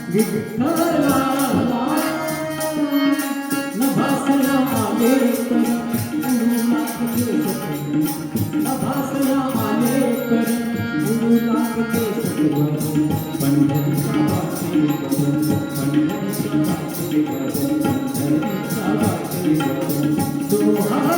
विठ्ठला नभासला आले तर गुरुनाथ केस नभासला आले तर गुरुनाथ केस पंढरीचा वासी भजन पंढरीचा वासी भजन पंढरीचा वासी भजन